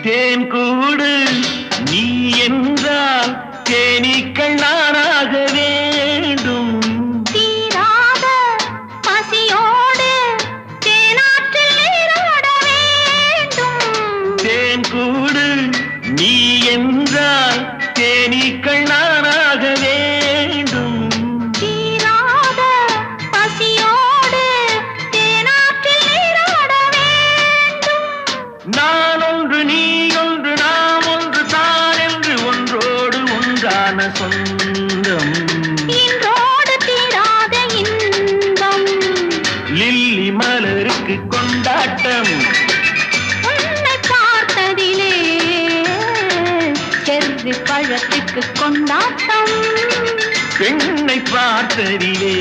தேன் கூடு நீ என்றால் தேனீக்கள் நானாக வேண்டும். தீராத பசியோடு தேனாற்றில் நீராட வேண்டும். தேன் கூடு நீ என்றால் தேனீக்கள் நானாக வேண்டும். தீராத பசியோடு தேனாற்றில் நீராட வேண்டும். நான் ஒன்று நீ ஒன்று நாம் ஒன்று தான் என்று ஒன்றோடு ஒன்றான சொந்தம். இன்றோடு தீராத இன்பம். லில்லி மலருக்கு கொண்டாட்டம். உன்னை பார்த்ததிலே செர்ரி பழத்துக்கு கொண்டாட்டம். பெண்ணை பார்த்ததிலே